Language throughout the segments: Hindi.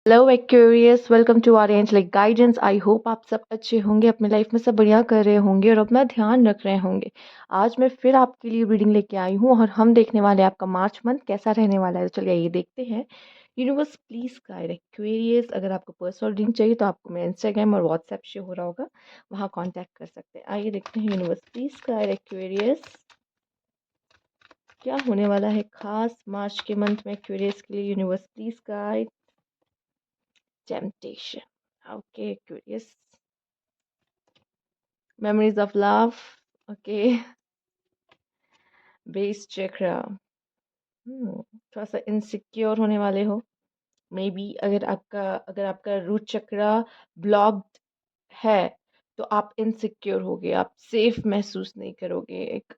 Hello Aquarius, welcome to our angelic guidance. I hope आप सब अच्छे होंगे, अपने लाइफ में सब बढ़िया कर रहे होंगे और अपना ध्यान रख रहे होंगे। आज मैं फिर आपके लिए रीडिंग लेके आई हूँ और हम देखने वाले हैं आपका मार्च मंथ कैसा रहने वाला है। तो चलिए ये देखते हैं। Universe please guide Aquarius. अगर आपको पर्सनल रीडिंग चाहिए तो आपको मेरा इंस्टाग्राम और व्हाट्सएप शो हो रहा होगा, वहाँ कॉन्टैक्ट कर सकते हैं। आइए देखते हैं यूनिवर्स प्लीज गाइड एक्वेरियस क्या होने वाला है खास मार्च के मंथ में एक्वेरियस के लिए। Universe please guide temptation. Okay, curious. Memories of love. Okay. Base chakra. थोड़ा सा इनसिक्योर होने वाले हो मे बी। अगर आपका रूट चक्रा ब्लॉक्ड है तो आप इनसिक्योर होगे, आप सेफ महसूस नहीं करोगे, एक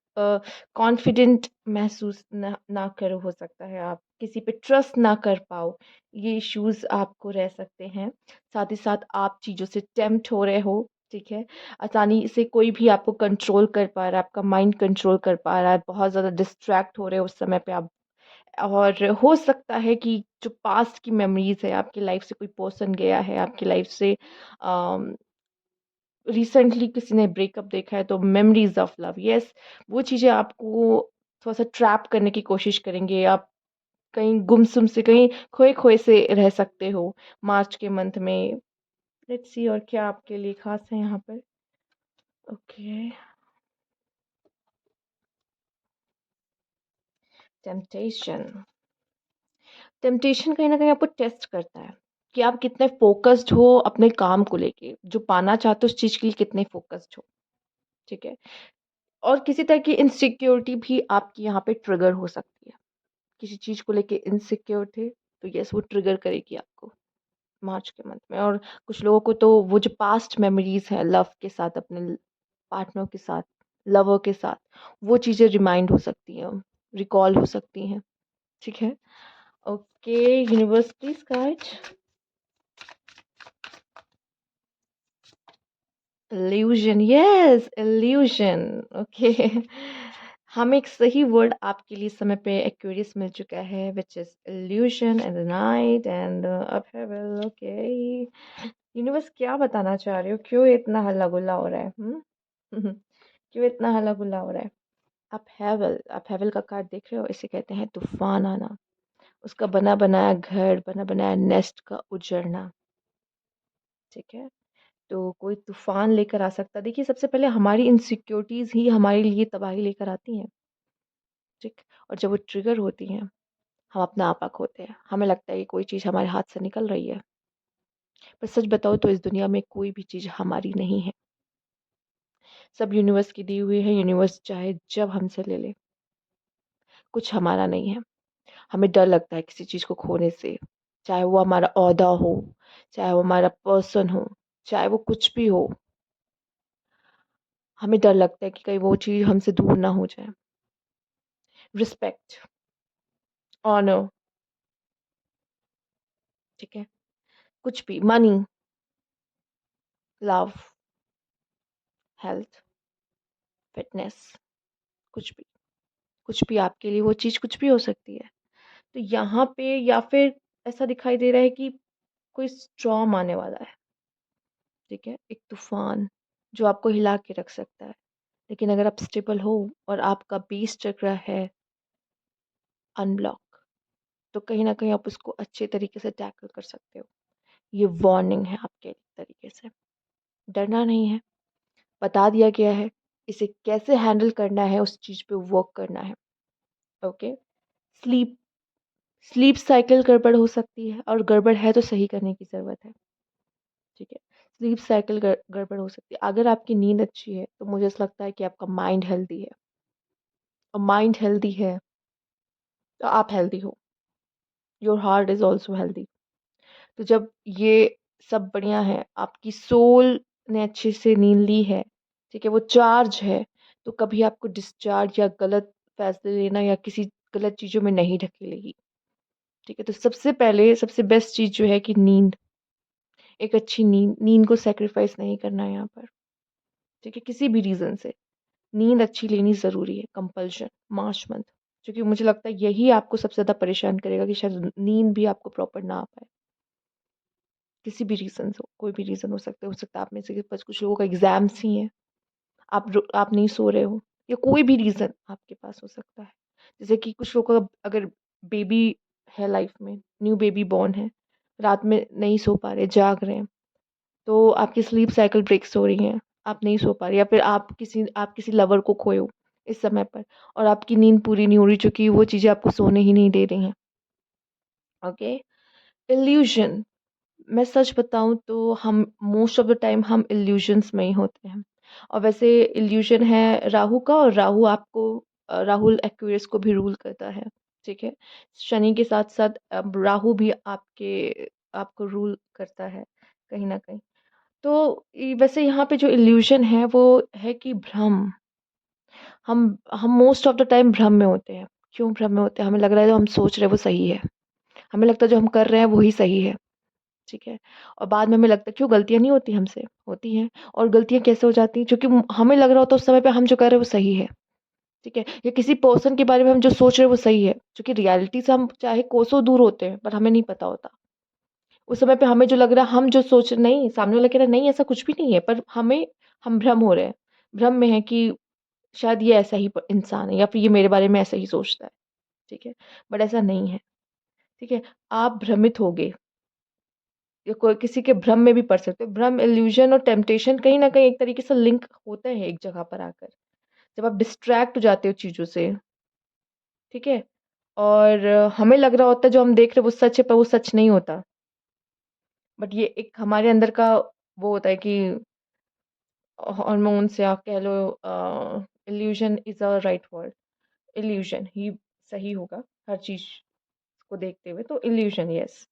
कॉन्फिडेंट महसूस ना करो। हो सकता है आप किसी पे ट्रस्ट ना कर पाओ, ये इश्यूज आपको रह सकते हैं। साथ ही साथ आप चीज़ों से टेम्प्ट हो रहे हो, ठीक है। आसानी से कोई भी आपको कंट्रोल कर पा रहा है, आपका माइंड कंट्रोल कर पा रहा है, बहुत ज़्यादा डिस्ट्रैक्ट हो रहे हो उस समय पे आप। और हो सकता है कि जो पास्ट की मेमोरीज है, आपकी लाइफ से कोई पर्सन गया है आपकी लाइफ से, रिसेंटली किसी ने ब्रेकअप देखा है तो मेमोरीज ऑफ लव, यस, वो चीज़ें आपको थोड़ा सा ट्रैप करने की कोशिश करेंगे। आप कहीं गुमसुम से, कहीं खोए खोए से रह सकते हो मार्च के मंथ में। लेट्स सी और क्या आपके लिए खास है यहाँ पर। Okay, temptation. टेम्पटेशन कहीं ना कहीं आपको टेस्ट करता है कि आप कितने फोकस्ड हो अपने काम को लेके, जो पाना चाहते हो उस चीज़ के लिए कितने फोकस्ड हो, ठीक है। और किसी तरह की इनसिक्योरिटी भी आपकी यहाँ पे ट्रिगर हो सकती है। किसी चीज़ को लेके इनसिक्योर थे तो यस, वो ट्रिगर करेगी आपको मार्च के मंथ में। और कुछ लोगों को तो वो जो पास्ट मेमोरीज है लव के साथ, अपने पार्टनर के साथ, लवर के साथ, वो चीज़ें रिमाइंड हो सकती हैं, रिकॉल हो सकती हैं, ठीक है। Okay universe please guide illusion, yes illusion. Okay हमें एक सही वर्ड आपके लिए समय पे एक्वेरियस मिल चुका है, which is illusion and the night and upheaval. Okay universe क्या बताना चाह रहे हो, क्यों इतना हल्ला गुल्ला हो रहा है? क्यों इतना हल्ला गुल्ला हो रहा है? अपहेवल, अपहेवल का कार्ड देख रहे हो, इसे कहते हैं तूफान आना, उसका बना बनाया घर, बना बनाया नेस्ट का उजड़ना, ठीक है। तो कोई तूफान लेकर आ सकता है। देखिए सबसे पहले हमारी इनसिक्योरिटीज ही हमारे लिए तबाही लेकर आती हैं, ठीक। और जब वो ट्रिगर होती हैं हम अपना आपा खोते हैं, हमें लगता है कि कोई चीज़ हमारे हाथ से निकल रही है। पर सच बताओ तो इस दुनिया में कोई भी चीज़ हमारी नहीं है, सब यूनिवर्स की दी हुई है। यूनिवर्स चाहे जब हमसे ले ले, कुछ हमारा नहीं है। हमें डर लगता है किसी चीज़ को खोने से, चाहे वो हमारा ओहदा हो, चाहे वो हमारा पर्सन हो, चाहे वो कुछ भी हो। हमें डर लगता है कि कहीं वो चीज़ हमसे दूर ना हो जाए। रिस्पेक्ट, ऑनर, ठीक है, कुछ भी, मनी, लव, हेल्थ, फिटनेस, कुछ भी, कुछ भी आपके लिए वो चीज़ कुछ भी हो सकती है। तो यहाँ पे या फिर ऐसा दिखाई दे रहा है कि कोई स्टॉर्म आने वाला है, ठीक है, एक तूफान जो आपको हिला के रख सकता है। लेकिन अगर आप स्टेबल हो और आपका बेस चक्र है अनब्लॉक, तो कहीं ना कहीं आप उसको अच्छे तरीके से टैकल कर सकते हो। ये वार्निंग है आपके तरीके से। डरना नहीं है, बता दिया गया है, इसे कैसे हैंडल करना है, उस चीज़ पे वर्क करना है। ओके, स्लीप, स्लीप साइकिल गड़बड़ हो सकती है, और गड़बड़ है तो सही करने की ज़रूरत है, ठीक है। स्लीप साइकिल गड़बड़ हो सकती है। अगर आपकी नींद अच्छी है तो मुझे ऐसा लगता है कि आपका माइंड हेल्दी है, और माइंड हेल्दी है तो आप हेल्दी हो, your heart is also healthy. तो जब ये सब बढ़िया है, आपकी सोल ने अच्छे से नींद ली है, ठीक है, वो चार्ज है, तो कभी आपको डिस्चार्ज या गलत फैसले लेना या किसी गलत चीज़ों में नहीं ढकेलेगी, ठीक है। तो सबसे पहले सबसे बेस्ट चीज़ जो है कि नींद, एक अच्छी नींद, नींद को सेक्रीफाइस नहीं करना है यहाँ पर, ठीक है, किसी भी रीज़न से। नींद अच्छी लेनी ज़रूरी है, कंपल्शन मार्च मंथ, क्योंकि मुझे लगता है यही आपको सबसे ज़्यादा परेशान करेगा कि शायद नींद भी आपको प्रॉपर ना आ पाए। किसी भी रीज़न से, कोई भी रीज़न हो सकता है आप में से बस कुछ लोगों का एग्ज़ाम्स ही हैं, आप नहीं सो रहे हो, या कोई भी रीज़न आपके पास हो सकता है। जैसे कि कुछ लोगों का अगर बेबी है लाइफ़ में, न्यू बेबी बॉर्न है, रात में नहीं सो पा रहे, जाग रहे हैं, तो आपकी स्लीप साइकिल ब्रेक्स हो रही हैं, आप नहीं सो पा रहे, या फिर आप किसी लवर को खोए हो इस समय पर और आपकी नींद पूरी नहीं हो रही, चूँकि वो चीज़ें आपको सोने ही नहीं दे रही हैं। ओके? इल्यूज़न, मैं सच बताऊँ तो हम मोस्ट ऑफ द टाइम हम इल्यूजन्स में ही होते हैं। और वैसे इल्यूजन है राहु का, और राहु आपको राहुल एक्वेरियस को भी रूल करता है, ठीक है? शनि के साथ-साथ अब राहु भी आपको रूल करता है कहीं न कहीं। तो वैसे यहाँ पे जो इल्यूजन है वो है कि भ्रम। हम मोस्ट ऑफ द टाइम भ्रम में होते हैं। क्यों भ्रम में होते हैं? हमें लग रहा है जो हम सोच रहे हैं वो सही है। हमें लगता है जो हम कर रहे हैं वो ही सही है। ठीक है? और बाद में हमें लगता है क्यों गलतियाँ नहीं होती हमसे? होती हैं। और गलतियाँ कैसे हो जाती हैं? क्योंकि हमें लग रहा होता है उस समय पे हम जो कर रहे हैं वो सही है। ठीक है? या किसी पर्सन के बारे में हम जो सोच रहे हैं वो सही है। क्योंकि रियलिटी से हम चाहे कोसों दूर होते हैं, पर हमें नहीं पता होता। उस समय पे हमें जो लग रहा है हम जो सोच नहीं, सामने वाला कह रहा है नहीं ऐसा कुछ भी नहीं है, पर हम भ्रम हो रहे हैं। भ्रम में हैं कि शायद ये ऐसा ही प इंसान है, या फिर ये मेरे बारे में ऐसा ही सोचता है। ठीक है? बट ऐसा नहीं है। ठीक है? आप भ्रमित होगे, या कोई किसी के भ्रम में भी पड़ सकते हो। भ्रम, इल्यूज़न और टेम्पटेशन कहीं न कहीं एक तरीके से लिंक होते हैं एक जगह पर आकर। जब आप डिस्ट्रैक्ट हो जाते हो चीज़ों से, ठीक है? और हमें लग रहा होता है जो हम देख रहे हैं वो सच है, पर वो सच नहीं होता। बट ये एक हमारे अंदर का वो होता है कि हॉर्मोन्स, या कह लो illusion is a right word. Illusion ही सही होगा हर चीज़ को देखते हुए, तो इल्यूज़न, यस।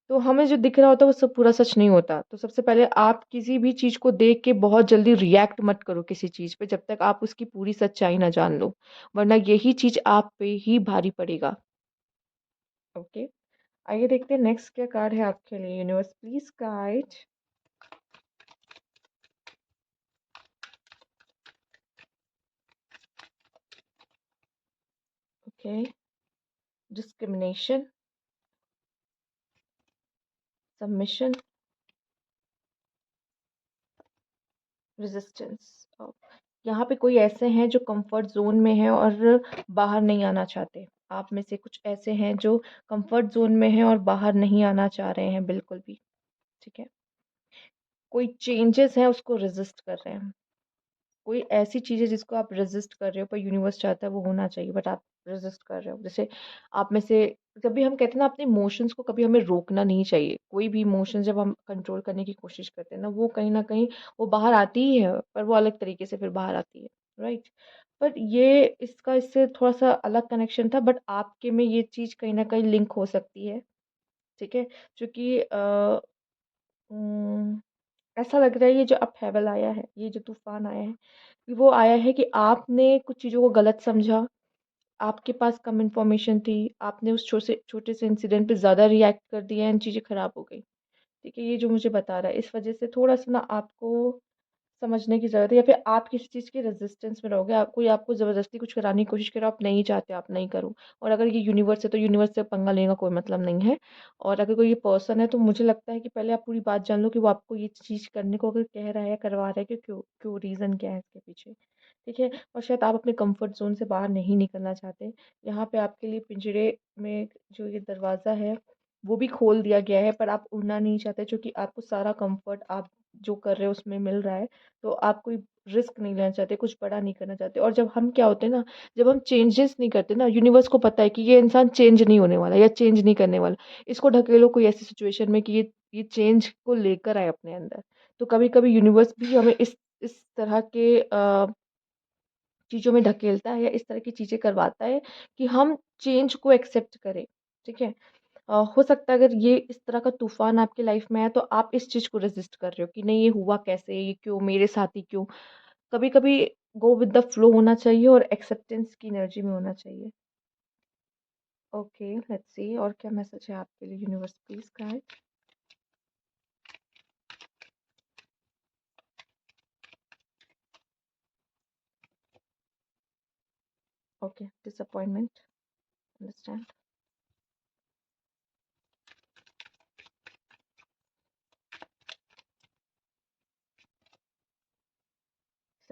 तो हमें जो दिख रहा होता है वो सब पूरा सच नहीं होता। तो सबसे पहले आप किसी भी चीज़ को देख के बहुत जल्दी रिएक्ट मत करो किसी चीज़ पे, जब तक आप उसकी पूरी सच्चाई ना जान लो, वरना यही चीज़ आप पे ही भारी पड़ेगा। ओके? आइए देखते हैं नेक्स्ट क्या कार्ड है आपके लिए। Universe please guide. Okay, discrimination, submission, resistance. यहाँ पे कोई ऐसे हैं जो कंफर्ट ज़ोन में हैं और बाहर नहीं आना चाहते। आप में से कुछ ऐसे हैं जो कंफर्ट ज़ोन में हैं और बाहर नहीं आना चाह रहे हैं बिल्कुल भी, ठीक है? कोई चेंजेस हैं उसको रेज़िस्ट कर रहे हैं। कोई ऐसी चीज़ है जिसको आप रेज़िस्ट कर रहे हो, पर यूनिवर्स चाहता है वो होना चाहिए, बट आप रेज़िस्ट कर रहे हो। जैसे आप में से जब भी हम कहते हैं ना अपने इमोशंस को कभी हमें रोकना नहीं चाहिए। कोई भी इमोशन जब हम कंट्रोल करने की कोशिश करते हैं ना, वो कहीं न कहीं वो बाहर आती ही है, पर वो अलग तरीके से फिर बाहर आती है, राइट? बट ये इसका इससे थोड़ा-सा अलग कनेक्शन था, बट आपके में ये चीज़ कहीं न कहीं लिंक हो सकती है, ठीक है? क्योंकि उम ऐसा लग रहा है ये जो अपहेवल आया है, ये जो तूफ़ान आया है, वो आया है कि आपने कुछ चीज़ों को गलत समझा, आपके पास कम इन्फॉर्मेशन थी, आपने उस छोटे से इंसिडेंट पे ज़्यादा रिएक्ट कर दिया एंड चीज़ें ख़राब हो गई। ठीक है? ये जो मुझे बता रहा है, इस वज़ह से थोड़ा-सा ना आपको समझने की ज़रूरत है, या फिर आप किसी चीज़ के रेज़िस्टेंस में रहोगे, आप कोई आपको ज़बरदस्ती कुछ कराने की कोशिश करे, आप नहीं चाहते, आप नहीं करो। और अगर ये यूनिवर्स है, तो यूनिवर्स से पंगा लेने का कोई मतलब नहीं है। और अगर कोई ये पर्सन है, तो मुझे लगता है कि पहले आप पूरी बात जान लो कि वो आपको ये चीज़ करने को अगर कह रहा है या करवा रहा है, कि क्यों क्यों, रीज़न क्या है इसके पीछे, ठीक है? और शायद आप अपने कम्फ़र्ट ज़ोन से बाहर नहीं निकलना चाहते। यहाँ पे आपके लिए पिंजरे में जो ये दरवाज़ा है, वो भी खोल दिया गया है, पर आप उड़ना नहीं चाहते, चूँकि आपको सारा कम्फ़र्ट आप जो कर रहे हो उसमें मिल रहा है। तो आप कोई रिस्क नहीं लेना चाहते, कुछ बड़ा नहीं करना चाहते। और जब हम क्या होते हैं ना, जब हम चेंजेस नहीं करते ना, यूनिवर्स को पता है कि ये इंसान चेंज नहीं होने वाला या चेंज नहीं करने वाला। इसको ढकेलो कोई ऐसी सिचुएशन में कि ये चेंज को लेकर आए अपने अंदर। तो कभी-कभी यूनिवर्स भी हमें इस तरह के चीज़ों में ढकेलता है, या इस तरह की चीज़ें करवाता है कि हम चेंज को एक्सेप्ट करें, ठीक है? हो सकता है अगर ये इस तरह का तूफ़ान आपकी लाइफ़ में आया, तो आप इस चीज़ को रेज़िस्ट कर रहे हो कि नहीं, ये हुआ कैसे? ये क्यों? मेरे साथ ही क्यों? कभी-कभी गो विद द फ्लो होना चाहिए और एक्सेप्टेंस की एनर्जी में होना चाहिए। ओके, लेट्स सी और क्या मैसेज है आपके लिए। Universe please guide. Okay, disappointment, understand.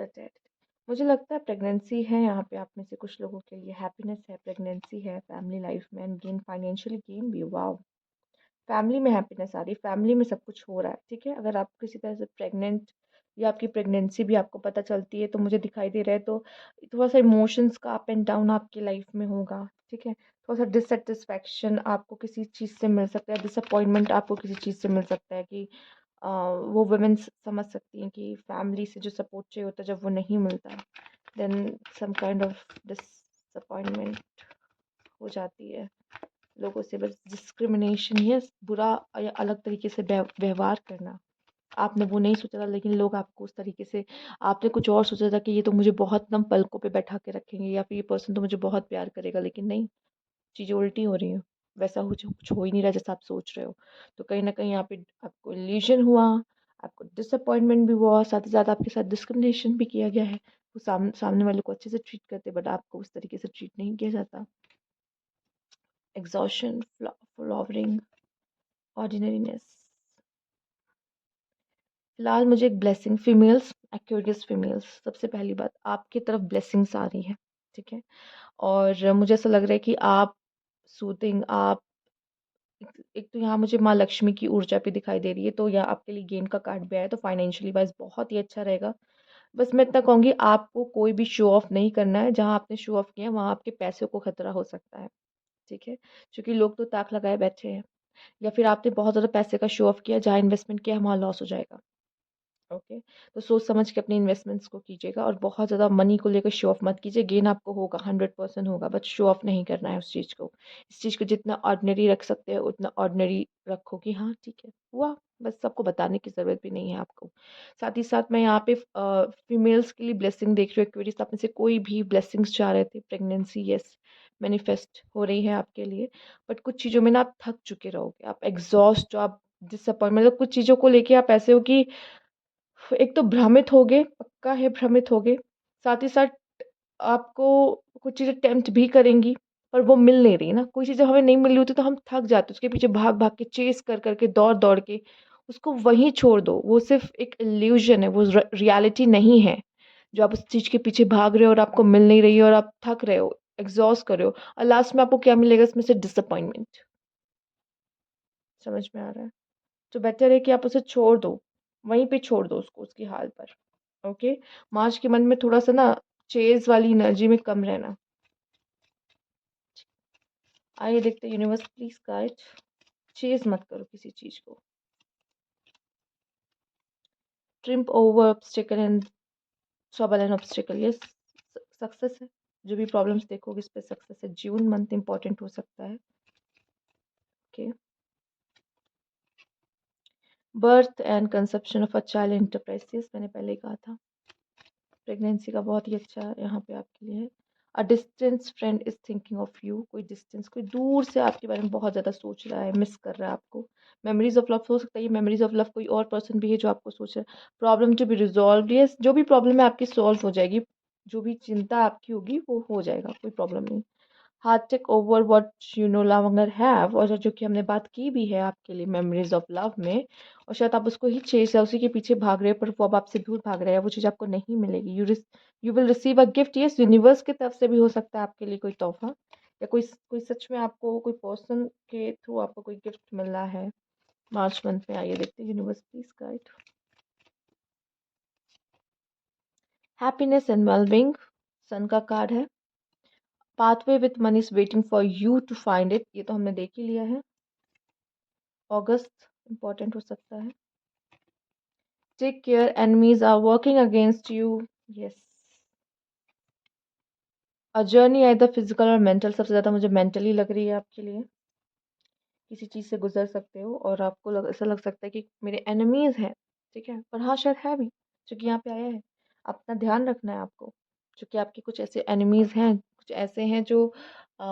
Certain. मुझे लगता है प्रेगनेंसी है यहाँ पे आप में से कुछ लोगों के लिए हैप्पीनेस है, प्रेगनेंसी है, फैमिली लाइफ में एंड गेन फाइनेंशियल गेन भी, वाओ! फैमिली में हैप्पीनेस आ रही है, फैमिली में सब कुछ हो रहा है, ठीक है? अगर आप किसी तरह से प्रेग्नेंट या आपकी प्रेगनेंसी भी आपको पता चलती है तो मुझे दिखाई दे रहा है, तो थोड़ा-सा इमोशंस का अप एंड डाउन आपकी लाइफ में होगा, ठीक है? थोड़ा-सा डिससैटिस्फैक्शन आपको किसी चीज़ से मिल सकता है, डिसअपॉइंटमेंट आपको किसी चीज़ से मिल सकता है कि वो वुमेन समझ सकती हैं कि फैमिली से जो सपोर्ट चाहिए होता है जब वो नहीं मिलता, then some kind of disappointment हो जाती है। लोगों से बस डिस्क्रिमिनेशन, या बुरा या अलग तरीके से व्यवहार करना। आपने वो नहीं सोचा था लेकिन लोग आपको उस तरीके से, आपने कुछ और सोचा था कि ये तो मुझे बहुत दम पलकों पे बैठा के रखेंगे या फिर ये पर्सन तो मुझे बहुत प्यार करेगा, लेकिन नहीं, चीज़ें उल्टी हो रही हैं। वैसा कुछ हो ही नहीं रहा जैसा आप सोच रहे हो। तो कहीं न कहीं यहाँ पे आपको इल्यूज़न हुआ, आपको डिसअपॉइंटमेंट भी हुआ, साथ ही साथ आपके साथ डिस्क्रिमिनेशन भी किया गया है। वो सामने वाले को अच्छे से ट्रीट करते बट आपको उस तरीके से ट्रीट नहीं किया जाता। Exhaustion, flowering, ordinariness. फिलहाल मुझे एक ब्लेसिंग, फीमेल्स, एक्वेरियस फीमेल्स, सबसे पहली बात आपकी तरफ ब्लेसिंग्स आ रही है, ठीक है? और मुझे ऐसा लग रहा है कि आप सूथिंग, आप एक तो यहाँ मुझे माँ लक्ष्मी की ऊर्जा भी दिखाई दे रही है, तो यहाँ आपके लिए गेन का कार्ड भी आया है, तो फाइनेंशियली वाइज़ बहुत ही अच्छा रहेगा। बस मैं इतना कहूँगी, आपको कोई भी शो ऑफ नहीं करना है, जहाँ आपने शो ऑफ किया वहाँ आपके पैसों को खतरा हो सकता है, ठीक है? क्योंकि लोग तो ताक लगाए बैठे हैं, या फिर आपने बहुत ज़्यादा पैसे का शो ऑफ किया, जहाँ इन्वेस्टमेंट किया वहाँ लॉस हो जाएगा। ओके, तो सोच समझ के अपने इन्वेस्टमेंट्स को कीजिएगा और बहुत ज़्यादा मनी को लेकर शो ऑफ मत कीजिए। गेन आपको होगा, 100% होगा, बट शो ऑफ नहीं करना है उस चीज़ को। इस चीज़ को जितना ऑर्डिनरी रख सकते हैं उतना ऑर्डिनरी रखो कि हाँ ठीक है हुआ, बस सबको बताने की ज़रूरत भी नहीं है आपको। साथ ही साथ मैं यहाँ पे फीमेल्स के लिए ब्लेसिंग देख रही हूँ। एक्वेरियस आप में से कोई भी ब्लेसिंग्स चाह रहे थे, प्रेगनेंसी यस मैनिफेस्ट हो रही है आपके लिए, बट कुछ चीज़ों में ना आप थक चुके रहोगे, आप एग्जॉस्ट, जो आप डिसअपॉइंट, मतलब कुछ चीज़ों को लेके आप ऐसे हो कि एक तो भ्रमित होगे, पक्का है भ्रमित होगे। साथ ही साथ आपको कुछ चीज़ें टेम्प्ट भी करेंगी, पर वो मिल नहीं रही ना। कोई चीज़ जब हमें नहीं मिल रही होती तो हम थक जाते हैं, उसके पीछे भाग-भाग के, चेज़ कर के, दौड़-दौड़ के, उसको वहीं छोड़ दो। वो सिर्फ़ एक इल्यूज़न है, वो रियलिटी नहीं है। जो आप उस चीज़ के पीछे भाग रहे हो और आपको मिल नहीं रही है और आप थक रहे हो, एग्ज़ॉस्ट कर रहे हो और लास्ट में आपको क्या मिलेगा इसमें से? डिसअपॉइंटमेंट। समझ में आ रहा है? तो बेटर है कि आप उसे छोड़ दो, वहीं पे छोड़ दो उसको उसकी हाल पर। ओके? मार्च के मंथ में थोड़ा-सा ना चेज़ वाली एनर्जी में कम रहना। आइए देखते हैं, यूनिवर्स प्लीज़ गाइड, चेज़ मत करो किसी चीज़ को। Triumph over obstacle and trouble and obstacle, yes, success है। जो भी प्रॉब्लम्स देखोगे इस पे सक्सेस है। जून मंथ इम्पोर्टेंट हो सकता है। Okay? Birth and conception of a child enterprise, yes मैंने पहले ही कहा था। प्रेगनेंसी का बहुत ही अच्छा यहाँ पे आपके लिए है। A distance friend is thinking of you, कोई डिस्टेंस, कोई दूर से आपके बारे में बहुत ज़्यादा सोच रहा है, मिस कर रहा है आपको। मेमोरीज ऑफ लव हो सकता है, ये मेमोरीज ऑफ लव कोई और पर्सन भी है जो आपको सोच रहा है। प्रॉब्लम टू बी रिजॉल्व, ये जो भी प्रॉब्लम है आपकी सॉल्व हो जाएगी, जो भी चिंता आपकी होगी वो हो जाएगा, कोई प्रॉब्लम नहीं। Heart take over what you no longer have, और जो कि हमने बात की भी है आपके लिए मेमोरीज ऑफ लव में, और शायद आप उसको ही चेज या उसी के पीछे भाग रहे हैं, पर वो अब आपसे दूर भाग रहा है, वो चीज़ आपको नहीं मिलेगी। You will receive a gift, yes universe की तरफ से भी हो सकता है आपके लिए कोई तोहफा, या कोई कोई सच में आपको कोई पर्सन के थ्रू आपको कोई गिफ्ट मिल रहा है मार्च मंथ में। आइए देखते हैं, universe please guide. Happiness and wellbeing, sun का कार्ड है। Pathway with money is waiting for you to find it, ये तो हमने देख ही लिया है। अगस्त इम्पोर्टेंट हो सकता है। Take care, enemies are working against you, yes. A journey either physical or mental, सबसे ज़्यादा मुझे मेंटली लग रही है आपके लिए। किसी चीज़ से गुजर सकते हो और आपको ऐसा लग सकता है कि मेरे एनिमीज़ हैं, ठीक है, पर हाँ शायद है भी, क्योंकि यहाँ पे आया है। अपना ध्यान रखना है आपको, क्योंकि आपके कुछ ऐसे एनिमीज़ हैं, कुछ ऐसे हैं जो अ,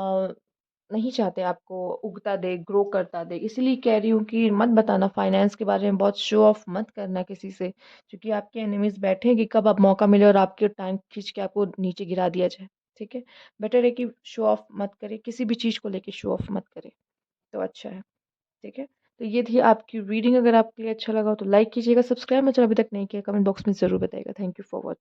नहीं चाहते आपको उगता दे, ग्रो करता दे। इसीलिए कह रही हूँ कि मत बताना फाइनेंस के बारे में, बहुत शो ऑफ मत करना किसी से, क्योंकि आपके एनिमीज़ बैठे हैं कि कब आप मौका मिले और आपके टाइम खींच के आपको नीचे गिरा दिया जाए, ठीक है? बेटर है कि शो ऑफ मत करें, किसी भी चीज़ को लेके शो ऑफ मत करें, तो अच्छा है, ठीक है? तो ये थी आपकी रीडिंग। अगर आपके लिए अच्छा लगा हो तो लाइक कीजिएगा, सब्सक्राइब मैं अभी तक नहीं किया, कमेंट बॉक्स में ज़रूर बताइएगा। Thank you for watching.